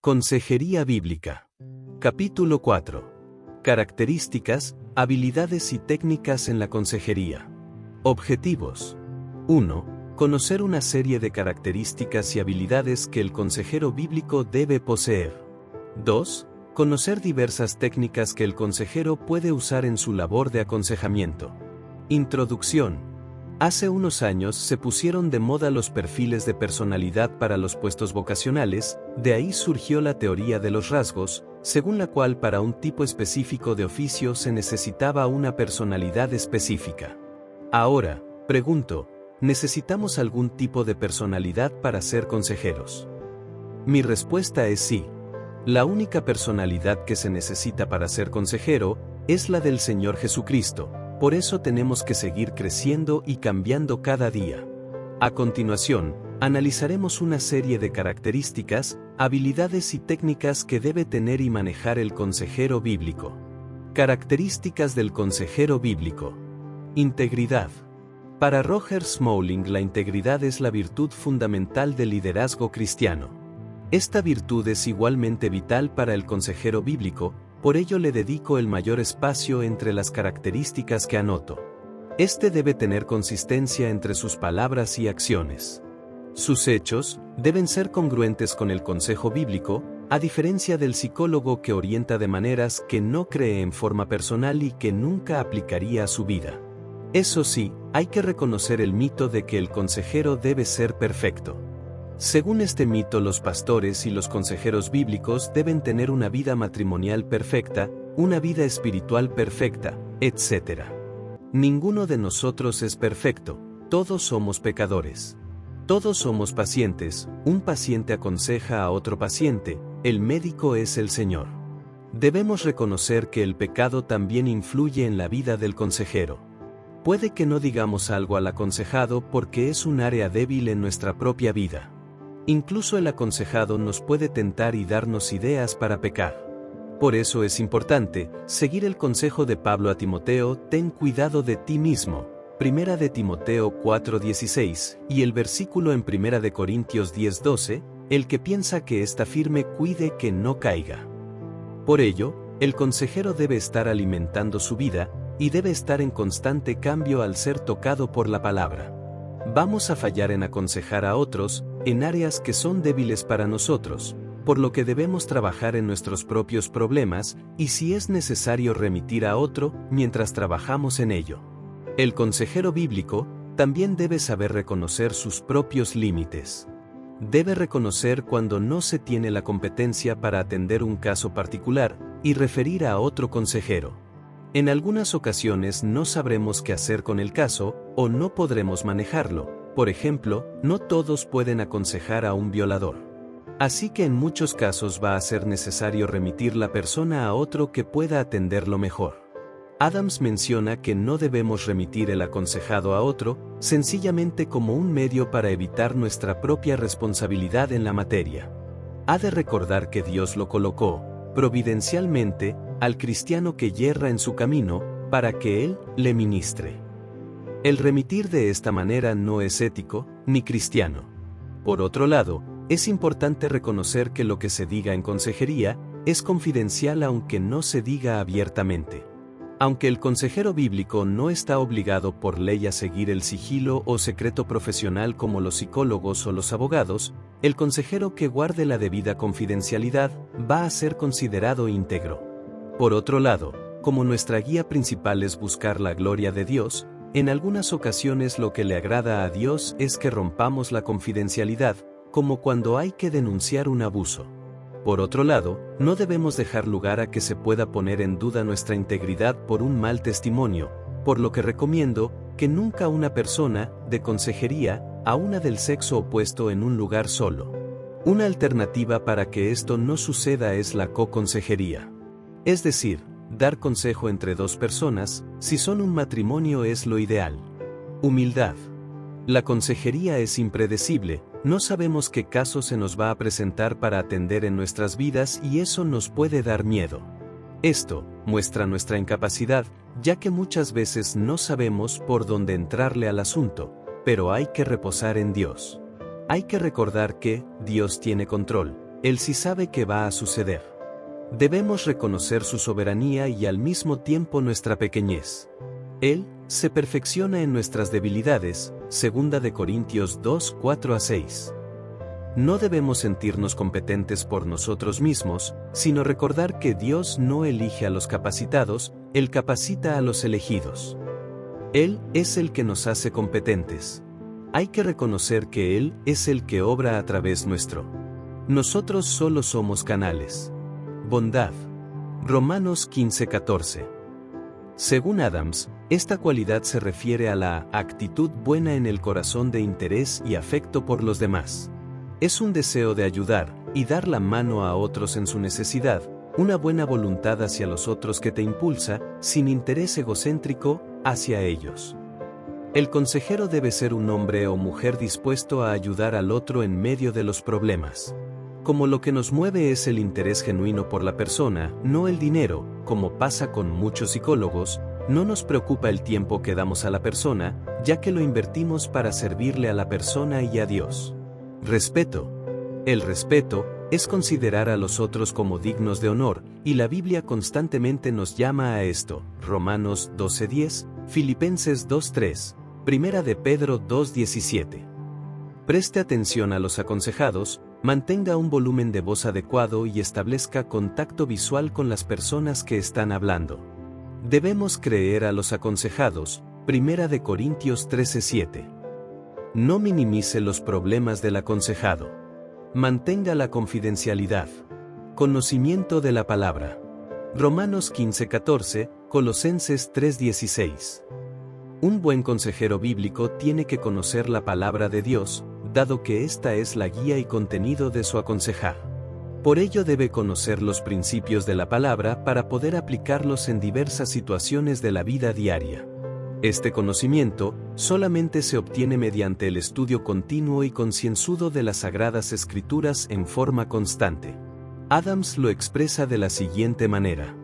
Consejería Bíblica. Capítulo 4. Características, habilidades y técnicas en la consejería. Objetivos. 1. Conocer una serie de características y habilidades que el consejero bíblico debe poseer. 2. Conocer diversas técnicas que el consejero puede usar en su labor de aconsejamiento. Introducción. Hace unos años se pusieron de moda los perfiles de personalidad para los puestos vocacionales, de ahí surgió la teoría de los rasgos, según la cual para un tipo específico de oficio se necesitaba una personalidad específica. Ahora, pregunto, ¿necesitamos algún tipo de personalidad para ser consejeros? Mi respuesta es sí. La única personalidad que se necesita para ser consejero es la del Señor Jesucristo. Por eso tenemos que seguir creciendo y cambiando cada día. A continuación, analizaremos una serie de características, habilidades y técnicas que debe tener y manejar el consejero bíblico. Características del consejero bíblico. Integridad. Para Roger Smalley, la integridad es la virtud fundamental del liderazgo cristiano. Esta virtud es igualmente vital para el consejero bíblico, por ello le dedico el mayor espacio entre las características que anoto. Este debe tener consistencia entre sus palabras y acciones. Sus hechos deben ser congruentes con el consejo bíblico, a diferencia del psicólogo que orienta de maneras que no cree en forma personal y que nunca aplicaría a su vida. Eso sí, hay que reconocer el mito de que el consejero debe ser perfecto. Según este mito, los pastores y los consejeros bíblicos deben tener una vida matrimonial perfecta, una vida espiritual perfecta, etc. Ninguno de nosotros es perfecto, todos somos pecadores. Todos somos pacientes, un paciente aconseja a otro paciente, el médico es el Señor. Debemos reconocer que el pecado también influye en la vida del consejero. Puede que no digamos algo al aconsejado porque es un área débil en nuestra propia vida. Incluso el aconsejado nos puede tentar y darnos ideas para pecar. Por eso es importante seguir el consejo de Pablo a Timoteo: ten cuidado de ti mismo, 1 de Timoteo 4:16, y el versículo en 1 de Corintios 10:12, el que piensa que está firme cuide que no caiga. Por ello, el consejero debe estar alimentando su vida, y debe estar en constante cambio al ser tocado por la palabra. Vamos a fallar en aconsejar a otros, en áreas que son débiles para nosotros, por lo que debemos trabajar en nuestros propios problemas, y si es necesario remitir a otro, mientras trabajamos en ello. El consejero bíblico también debe saber reconocer sus propios límites. Debe reconocer cuando no se tiene la competencia para atender un caso particular, y referir a otro consejero. En algunas ocasiones no sabremos qué hacer con el caso, o no podremos manejarlo. Por ejemplo, no todos pueden aconsejar a un violador. Así que en muchos casos va a ser necesario remitir la persona a otro que pueda atenderlo mejor. Adams menciona que no debemos remitir el aconsejado a otro, sencillamente como un medio para evitar nuestra propia responsabilidad en la materia. Ha de recordar que Dios lo colocó, providencialmente, al cristiano que yerra en su camino, para que él le ministre. El remitir de esta manera no es ético, ni cristiano. Por otro lado, es importante reconocer que lo que se diga en consejería es confidencial aunque no se diga abiertamente. Aunque el consejero bíblico no está obligado por ley a seguir el sigilo o secreto profesional como los psicólogos o los abogados, el consejero que guarde la debida confidencialidad va a ser considerado íntegro. Por otro lado, como nuestra guía principal es buscar la gloria de Dios, en algunas ocasiones lo que le agrada a Dios es que rompamos la confidencialidad, como cuando hay que denunciar un abuso. Por otro lado, no debemos dejar lugar a que se pueda poner en duda nuestra integridad por un mal testimonio, por lo que recomiendo que nunca una persona de consejería a una del sexo opuesto en un lugar solo. Una alternativa para que esto no suceda es la co-consejería. Es decir, dar consejo entre dos personas, si son un matrimonio es lo ideal. Humildad. La consejería es impredecible, no sabemos qué caso se nos va a presentar para atender en nuestras vidas y eso nos puede dar miedo. Esto muestra nuestra incapacidad, ya que muchas veces no sabemos por dónde entrarle al asunto, pero hay que reposar en Dios. Hay que recordar que Dios tiene control, Él sí sabe qué va a suceder. Debemos reconocer su soberanía y al mismo tiempo nuestra pequeñez. Él se perfecciona en nuestras debilidades, 2 de Corintios 2, 4-6. No debemos sentirnos competentes por nosotros mismos, sino recordar que Dios no elige a los capacitados, Él capacita a los elegidos. Él es el que nos hace competentes. Hay que reconocer que Él es el que obra a través nuestro. Nosotros solo somos canales. Bondad. Romanos 15:14. Según Adams, esta cualidad se refiere a la actitud buena en el corazón de interés y afecto por los demás. Es un deseo de ayudar y dar la mano a otros en su necesidad, una buena voluntad hacia los otros que te impulsa, sin interés egocéntrico, hacia ellos. El consejero debe ser un hombre o mujer dispuesto a ayudar al otro en medio de los problemas. Como lo que nos mueve es el interés genuino por la persona, no el dinero, como pasa con muchos psicólogos, no nos preocupa el tiempo que damos a la persona, ya que lo invertimos para servirle a la persona y a Dios. Respeto. El respeto es considerar a los otros como dignos de honor, y la Biblia constantemente nos llama a esto. Romanos 12:10, Filipenses 2:3, 1 de Pedro 2:17. Preste atención a los aconsejados, mantenga un volumen de voz adecuado y establezca contacto visual con las personas que están hablando. Debemos creer a los aconsejados. 1 de Corintios 13:7. No minimice los problemas del aconsejado. Mantenga la confidencialidad. Conocimiento de la palabra. Romanos 15:14, Colosenses 3:16. Un buen consejero bíblico tiene que conocer la palabra de Dios, dado que esta es la guía y contenido de su aconsejar. Por ello debe conocer los principios de la palabra para poder aplicarlos en diversas situaciones de la vida diaria. Este conocimiento solamente se obtiene mediante el estudio continuo y concienzudo de las Sagradas Escrituras en forma constante. Adams lo expresa de la siguiente manera.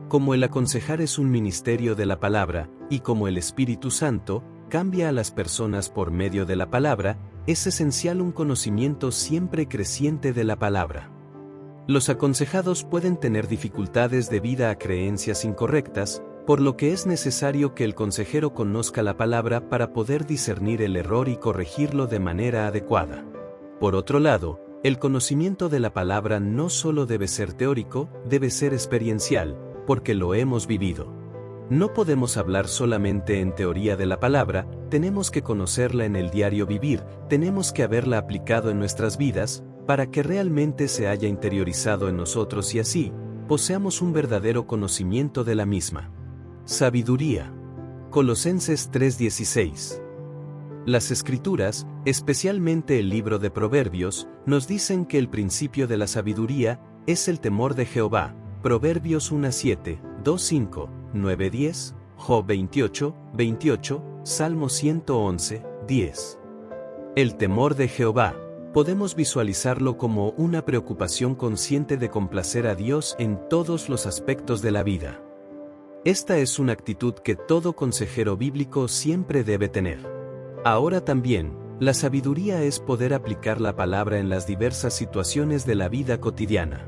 Como el aconsejar es un ministerio de la palabra, y como el Espíritu Santo cambia a las personas por medio de la palabra, es esencial un conocimiento siempre creciente de la palabra. Los aconsejados pueden tener dificultades debido a creencias incorrectas, por lo que es necesario que el consejero conozca la palabra para poder discernir el error y corregirlo de manera adecuada. Por otro lado, el conocimiento de la palabra no solo debe ser teórico, debe ser experiencial, porque lo hemos vivido. No podemos hablar solamente en teoría de la palabra, tenemos que conocerla en el diario vivir, tenemos que haberla aplicado en nuestras vidas, para que realmente se haya interiorizado en nosotros y así, poseamos un verdadero conocimiento de la misma. Sabiduría. Colosenses 3:16. Las Escrituras, especialmente el libro de Proverbios, nos dicen que el principio de la sabiduría es el temor de Jehová. Proverbios 1:7, 2:5, 9:10, Job 28:28, Salmo 111:10. El temor de Jehová. Podemos visualizarlo como una preocupación consciente de complacer a Dios en todos los aspectos de la vida. Esta es una actitud que todo consejero bíblico siempre debe tener. Ahora también, la sabiduría es poder aplicar la palabra en las diversas situaciones de la vida cotidiana.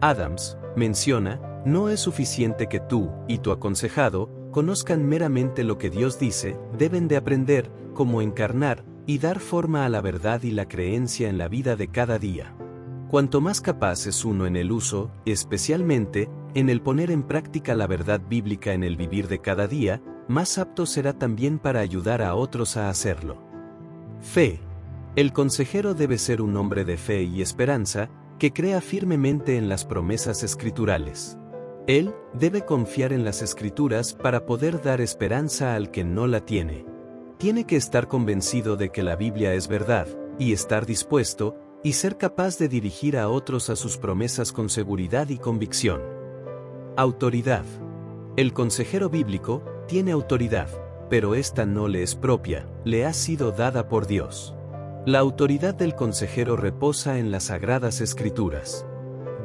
Adams menciona, no es suficiente que tú y tu aconsejado conozcan meramente lo que Dios dice, deben de aprender cómo encarnar y dar forma a la verdad y la creencia en la vida de cada día. Cuanto más capaz es uno en el uso, especialmente, en el poner en práctica la verdad bíblica en el vivir de cada día, más apto será también para ayudar a otros a hacerlo. Fe. El consejero debe ser un hombre de fe y esperanza, que crea firmemente en las promesas escriturales. Él debe confiar en las Escrituras para poder dar esperanza al que no la tiene. Tiene que estar convencido de que la Biblia es verdad, y estar dispuesto, y ser capaz de dirigir a otros a sus promesas con seguridad y convicción. Autoridad. El consejero bíblico tiene autoridad, pero esta no le es propia, le ha sido dada por Dios. La autoridad del consejero reposa en las Sagradas Escrituras.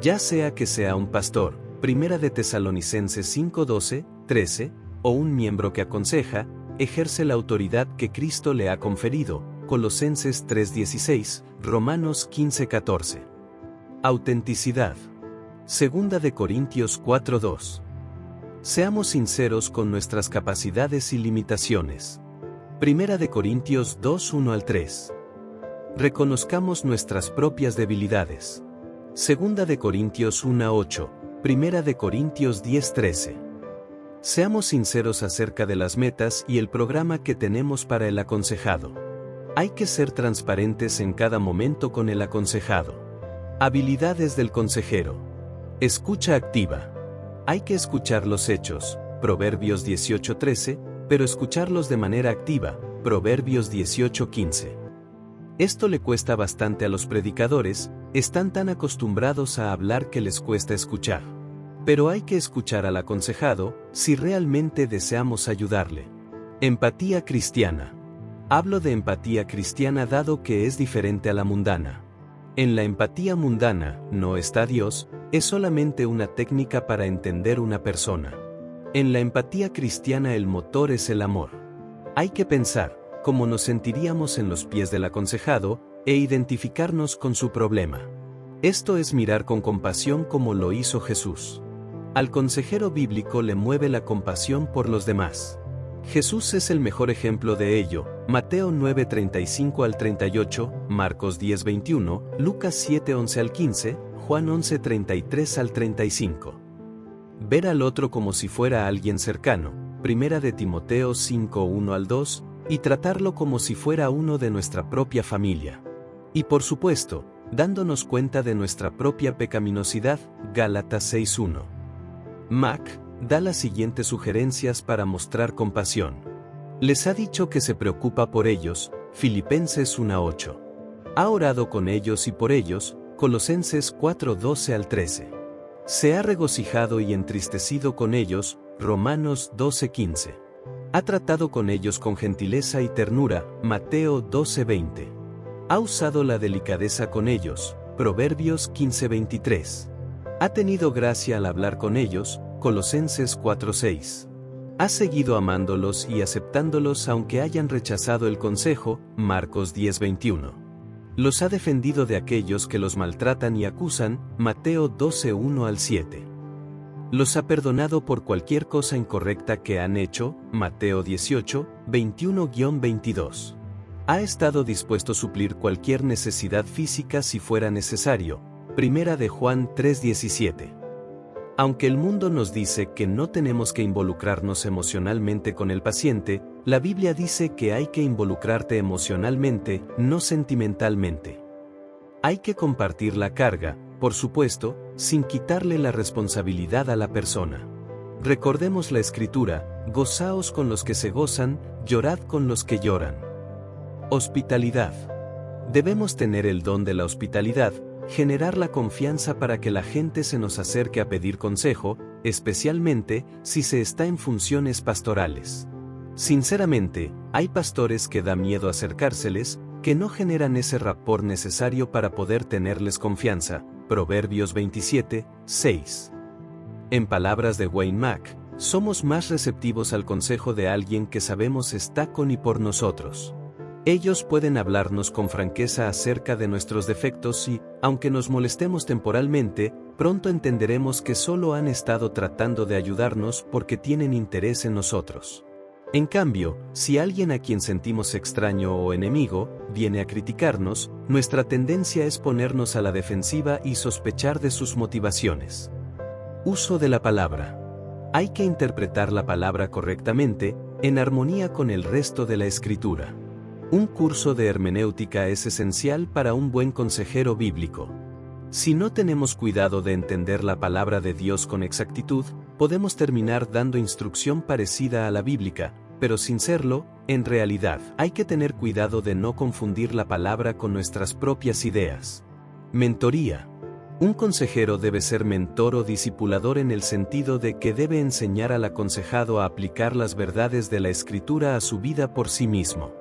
Ya sea que sea un pastor, 1 de Tesalonicenses 5:12, 13, o un miembro que aconseja, ejerce la autoridad que Cristo le ha conferido, Colosenses 3:16, Romanos 15:14. Autenticidad. Segunda de Corintios 4:2. Seamos sinceros con nuestras capacidades y limitaciones. Primera de Corintios 2:1-3. Reconozcamos nuestras propias debilidades. Segunda de Corintios 1:8. Primera de Corintios 10:13. Seamos sinceros acerca de las metas y el programa que tenemos para el aconsejado. Hay que ser transparentes en cada momento con el aconsejado. Habilidades del consejero. Escucha activa. Hay que escuchar los hechos, Proverbios 18:13, pero escucharlos de manera activa, Proverbios 18:15. Esto le cuesta bastante a los predicadores, están tan acostumbrados a hablar que les cuesta escuchar. Pero hay que escuchar al aconsejado, si realmente deseamos ayudarle. Empatía cristiana. Hablo de empatía cristiana dado que es diferente a la mundana. En la empatía mundana, no está Dios, es solamente una técnica para entender una persona. En la empatía cristiana el motor es el amor. Hay que pensar cómo nos sentiríamos en los pies del aconsejado, e identificarnos con su problema. Esto es mirar con compasión como lo hizo Jesús. Al consejero bíblico le mueve la compasión por los demás. Jesús es el mejor ejemplo de ello, Mateo 9:35-38, Marcos 10:21, Lucas 7:11-15, Juan 11:33-35. Ver al otro como si fuera alguien cercano, Primera de Timoteo 5:1-2, y tratarlo como si fuera uno de nuestra propia familia. Y por supuesto, dándonos cuenta de nuestra propia pecaminosidad, Gálatas 6:1. Mac da las siguientes sugerencias para mostrar compasión. Les ha dicho que se preocupa por ellos, Filipenses 1:8. Ha orado con ellos y por ellos, Colosenses 4:12-13. Se ha regocijado y entristecido con ellos, Romanos 12:15. Ha tratado con ellos con gentileza y ternura, Mateo 12:20. Ha usado la delicadeza con ellos, Proverbios 15:23. Ha tenido gracia al hablar con ellos, Colosenses 4:6. Ha seguido amándolos y aceptándolos aunque hayan rechazado el consejo, Marcos 10:21. Los ha defendido de aquellos que los maltratan y acusan, Mateo 12:1-7. Los ha perdonado por cualquier cosa incorrecta que han hecho, Mateo 18:21-22. Ha estado dispuesto a suplir cualquier necesidad física si fuera necesario, Primera de Juan 3:17. Aunque el mundo nos dice que no tenemos que involucrarnos emocionalmente con el paciente, la Biblia dice que hay que involucrarte emocionalmente, no sentimentalmente. Hay que compartir la carga, por supuesto, sin quitarle la responsabilidad a la persona. Recordemos la Escritura, gozaos con los que se gozan, llorad con los que lloran. Hospitalidad. Debemos tener el don de la hospitalidad, generar la confianza para que la gente se nos acerque a pedir consejo, especialmente si se está en funciones pastorales. Sinceramente, hay pastores que da miedo acercárseles, que no generan ese rapport necesario para poder tenerles confianza, Proverbios 27:6. En palabras de Wayne Mack, somos más receptivos al consejo de alguien que sabemos está con y por nosotros. Ellos pueden hablarnos con franqueza acerca de nuestros defectos y, aunque nos molestemos temporalmente, pronto entenderemos que solo han estado tratando de ayudarnos porque tienen interés en nosotros. En cambio, si alguien a quien sentimos extraño o enemigo, viene a criticarnos, nuestra tendencia es ponernos a la defensiva y sospechar de sus motivaciones. Uso de la palabra. Hay que interpretar la palabra correctamente, en armonía con el resto de la Escritura. Un curso de hermenéutica es esencial para un buen consejero bíblico. Si no tenemos cuidado de entender la palabra de Dios con exactitud, podemos terminar dando instrucción parecida a la bíblica, pero sin serlo, en realidad, hay que tener cuidado de no confundir la palabra con nuestras propias ideas. Mentoría. Un consejero debe ser mentor o discipulador en el sentido de que debe enseñar al aconsejado a aplicar las verdades de la Escritura a su vida por sí mismo.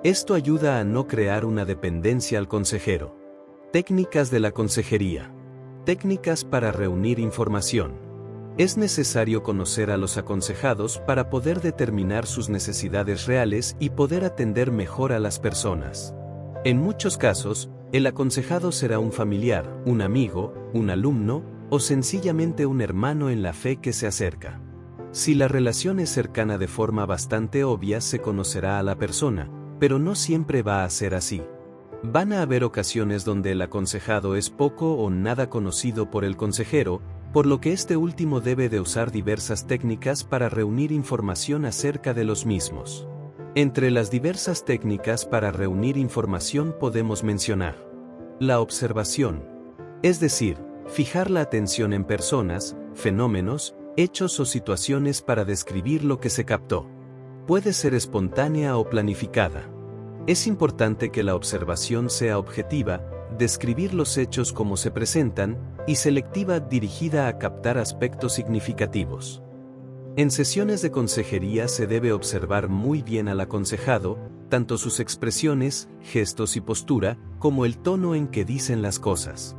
Esto ayuda a no crear una dependencia al consejero. Técnicas de la consejería. Técnicas para reunir información. Es necesario conocer a los aconsejados para poder determinar sus necesidades reales y poder atender mejor a las personas. En muchos casos, El aconsejado será un familiar, un amigo, un alumno, o sencillamente un hermano en la fe que se acerca. Si la relación es cercana de forma bastante obvia, se conocerá a la persona, pero no siempre va a ser así. Van a haber ocasiones donde el aconsejado es poco o nada conocido por el consejero, por lo que este último debe de usar diversas técnicas para reunir información acerca de los mismos. Entre las diversas técnicas para reunir información podemos mencionar la observación, es decir, fijar la atención en personas, fenómenos, hechos o situaciones para describir lo que se captó. Puede ser espontánea o planificada. Es importante que la observación sea objetiva, describir los hechos como se presentan, y selectiva dirigida a captar aspectos significativos. En sesiones de consejería se debe observar muy bien al aconsejado, tanto sus expresiones, gestos y postura, como el tono en que dicen las cosas.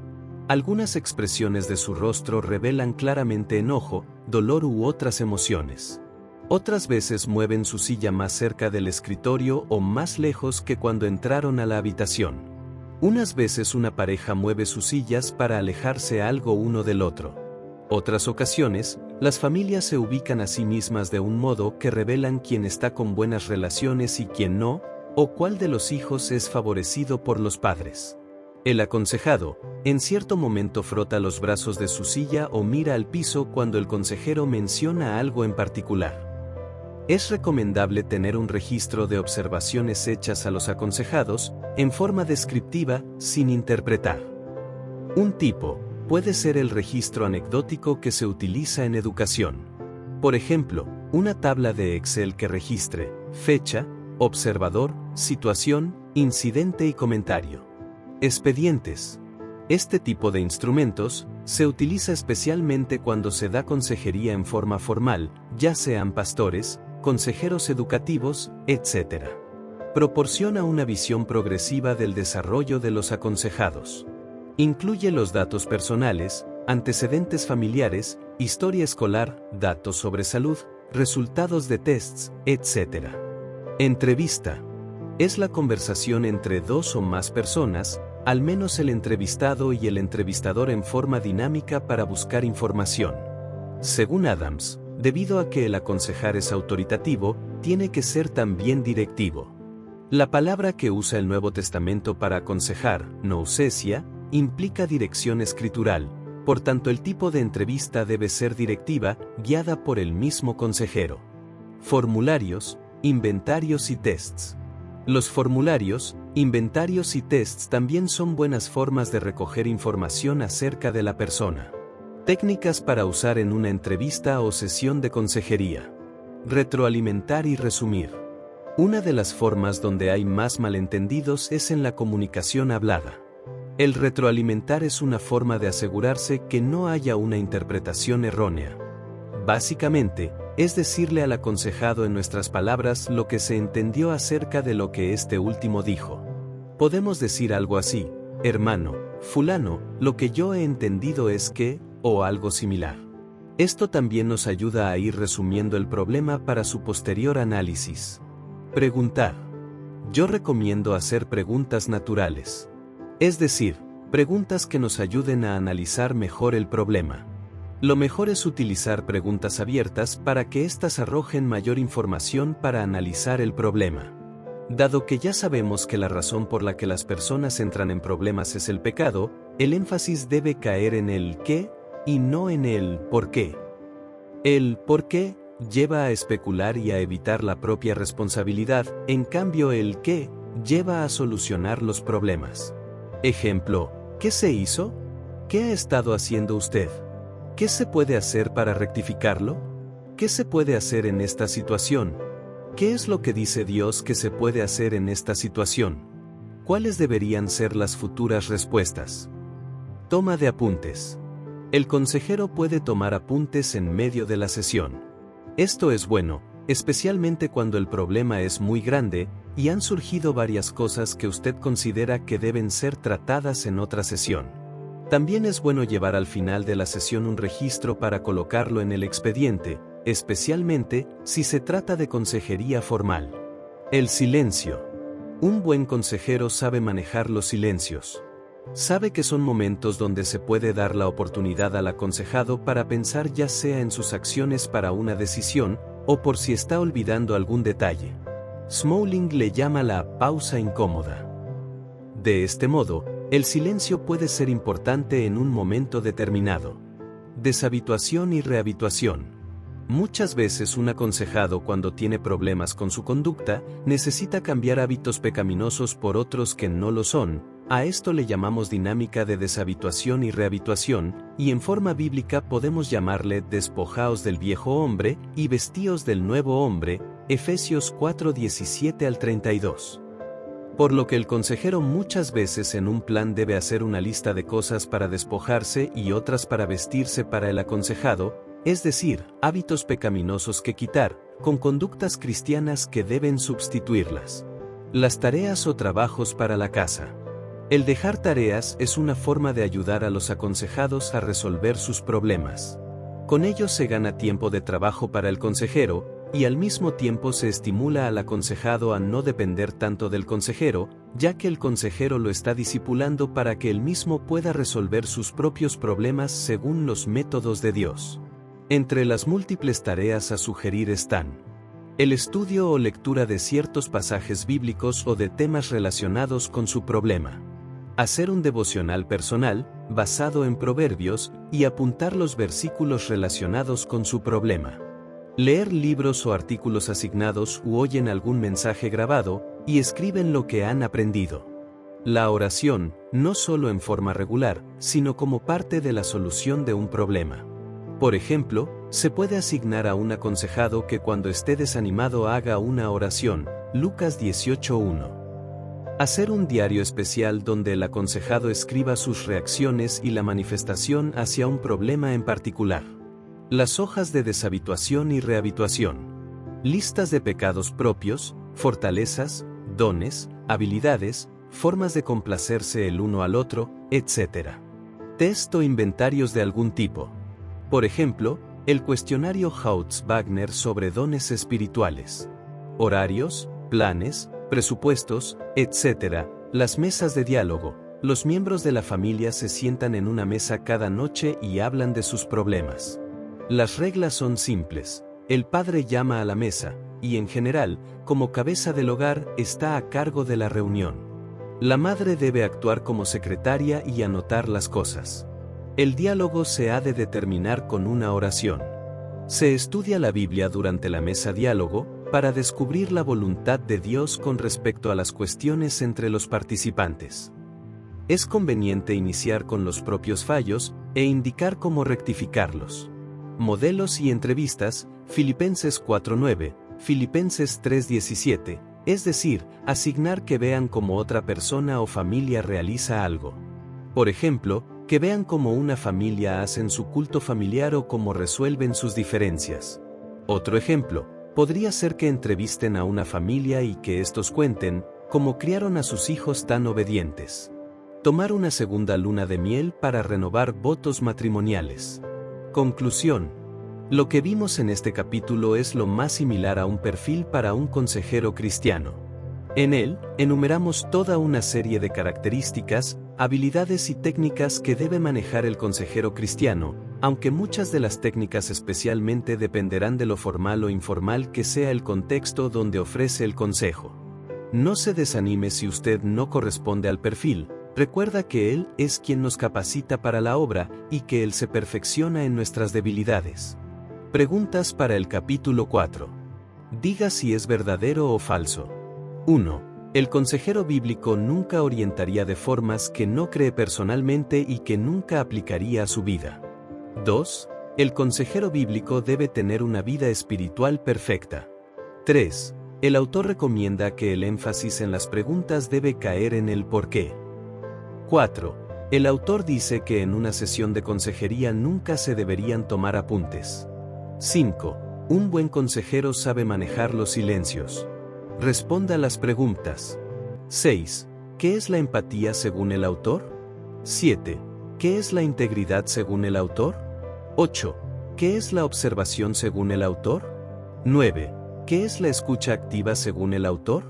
Algunas expresiones de su rostro revelan claramente enojo, dolor u otras emociones. Otras veces mueven su silla más cerca del escritorio o más lejos que cuando entraron a la habitación. Unas veces una pareja mueve sus sillas para alejarse algo uno del otro. Otras ocasiones, las familias se ubican a sí mismas de un modo que revelan quién está con buenas relaciones y quién no, o cuál de los hijos es favorecido por los padres. El aconsejado, en cierto momento frota los brazos de su silla o mira al piso cuando el consejero menciona algo en particular. Es recomendable tener un registro de observaciones hechas a los aconsejados, en forma descriptiva, sin interpretar. Un tipo puede ser el registro anecdótico que se utiliza en educación. Por ejemplo, una tabla de Excel que registre fecha, observador, situación, incidente y comentario. Expedientes. Este tipo de instrumentos se utiliza especialmente cuando se da consejería en forma formal, ya sean pastores, consejeros educativos, etc. Proporciona una visión progresiva del desarrollo de los aconsejados. Incluye los datos personales, antecedentes familiares, historia escolar, datos sobre salud, resultados de tests, etc. Entrevista. Es la conversación entre dos o más personas, al menos el entrevistado y el entrevistador en forma dinámica para buscar información. Según Adams, debido a que el aconsejar es autoritativo, tiene que ser también directivo. La palabra que usa el Nuevo Testamento para aconsejar, nousesia, implica dirección escritural, por tanto el tipo de entrevista debe ser directiva, guiada por el mismo consejero. Formularios, inventarios y tests. Los formularios, inventarios y tests también son buenas formas de recoger información acerca de la persona. Técnicas para usar en una entrevista o sesión de consejería. Retroalimentar y resumir. Una de las formas donde hay más malentendidos es en la comunicación hablada. El retroalimentar es una forma de asegurarse que no haya una interpretación errónea. Básicamente, es decirle al aconsejado en nuestras palabras lo que se entendió acerca de lo que este último dijo. Podemos decir algo así: hermano, fulano, lo que yo he entendido es que, o algo similar. Esto también nos ayuda a ir resumiendo el problema para su posterior análisis. Preguntar. Yo recomiendo hacer preguntas naturales. Es decir, preguntas que nos ayuden a analizar mejor el problema. Lo mejor es utilizar preguntas abiertas para que éstas arrojen mayor información para analizar el problema. Dado que ya sabemos que la razón por la que las personas entran en problemas es el pecado, el énfasis debe caer en el qué y no en el por qué. El por qué lleva a especular y a evitar la propia responsabilidad, en cambio el qué lleva a solucionar los problemas. Ejemplo: ¿qué se hizo? ¿Qué ha estado haciendo usted? ¿Qué se puede hacer para rectificarlo? ¿Qué se puede hacer en esta situación? ¿Qué es lo que dice Dios que se puede hacer en esta situación? ¿Cuáles deberían ser las futuras respuestas? Toma de apuntes. El consejero puede tomar apuntes en medio de la sesión. Esto es bueno, especialmente cuando el problema es muy grande y han surgido varias cosas que usted considera que deben ser tratadas en otra sesión. También es bueno llevar al final de la sesión un registro para colocarlo en el expediente, especialmente si se trata de consejería formal. El silencio. Un buen consejero sabe manejar los silencios. Sabe que son momentos donde se puede dar la oportunidad al aconsejado para pensar, ya sea en sus acciones para una decisión, o por si está olvidando algún detalle. Smalling le llama la pausa incómoda. De este modo, el silencio puede ser importante en un momento determinado. Deshabituación y rehabituación. Muchas veces un aconsejado, cuando tiene problemas con su conducta, necesita cambiar hábitos pecaminosos por otros que no lo son. A esto le llamamos dinámica de deshabituación y rehabituación, y en forma bíblica podemos llamarle despojaos del viejo hombre y vestíos del nuevo hombre, Efesios 4:17 al 32. Por lo que el consejero muchas veces en un plan debe hacer una lista de cosas para despojarse y otras para vestirse para el aconsejado, es decir, hábitos pecaminosos que quitar, con conductas cristianas que deben sustituirlas. Las tareas o trabajos para la casa. El dejar tareas es una forma de ayudar a los aconsejados a resolver sus problemas. Con ello se gana tiempo de trabajo para el consejero, y al mismo tiempo se estimula al aconsejado a no depender tanto del consejero, ya que el consejero lo está discipulando para que él mismo pueda resolver sus propios problemas según los métodos de Dios. Entre las múltiples tareas a sugerir están el estudio o lectura de ciertos pasajes bíblicos o de temas relacionados con su problema. Hacer un devocional personal, basado en proverbios, y apuntar los versículos relacionados con su problema. Leer libros o artículos asignados u oyen algún mensaje grabado, y escriben lo que han aprendido. La oración, no solo en forma regular, sino como parte de la solución de un problema. Por ejemplo, se puede asignar a un aconsejado que cuando esté desanimado haga una oración, Lucas 18:1. Hacer un diario especial donde el aconsejado escriba sus reacciones y la manifestación hacia un problema en particular. Las hojas de deshabituación y rehabituación. Listas de pecados propios, fortalezas, dones, habilidades, formas de complacerse el uno al otro, etc. Test o inventarios de algún tipo. Por ejemplo, el cuestionario Hautz-Wagner sobre dones espirituales. Horarios, planes, presupuestos, etc. Las mesas de diálogo. Los miembros de la familia se sientan en una mesa cada noche y hablan de sus problemas. Las reglas son simples. El padre llama a la mesa, y en general, como cabeza del hogar, está a cargo de la reunión. La madre debe actuar como secretaria y anotar las cosas. El diálogo se ha de determinar con una oración. Se estudia la Biblia durante la mesa diálogo, para descubrir la voluntad de Dios con respecto a las cuestiones entre los participantes. Es conveniente iniciar con los propios fallos, e indicar cómo rectificarlos. Modelos y entrevistas, Filipenses 4:9, Filipenses 3:17, es decir, asignar que vean cómo otra persona o familia realiza algo. Por ejemplo, que vean cómo una familia hacen su culto familiar o cómo resuelven sus diferencias. Otro ejemplo, podría ser que entrevisten a una familia y que estos cuenten cómo criaron a sus hijos tan obedientes. Tomar una segunda luna de miel para renovar votos matrimoniales. Conclusión. Lo que vimos en este capítulo es lo más similar a un perfil para un consejero cristiano. En él, enumeramos toda una serie de características, habilidades y técnicas que debe manejar el consejero cristiano, aunque muchas de las técnicas especialmente dependerán de lo formal o informal que sea el contexto donde ofrece el consejo. No se desanime si usted no corresponde al perfil, recuerda que Él es quien nos capacita para la obra y que Él se perfecciona en nuestras debilidades. Preguntas para el capítulo 4. Diga si es verdadero o falso. 1. El consejero bíblico nunca orientaría de formas que no cree personalmente y que nunca aplicaría a su vida. 2. El consejero bíblico debe tener una vida espiritual perfecta. 3. El autor recomienda que el énfasis en las preguntas debe caer en el por qué. 4. El autor dice que en una sesión de consejería nunca se deberían tomar apuntes. 5. Un buen consejero sabe manejar los silencios. Responda a las preguntas. 6. ¿Qué es la empatía según el autor? 7. ¿Qué es la integridad según el autor? 8. ¿Qué es la observación según el autor? 9. ¿Qué es la escucha activa según el autor?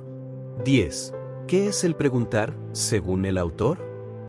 10. ¿Qué es el preguntar, según el autor?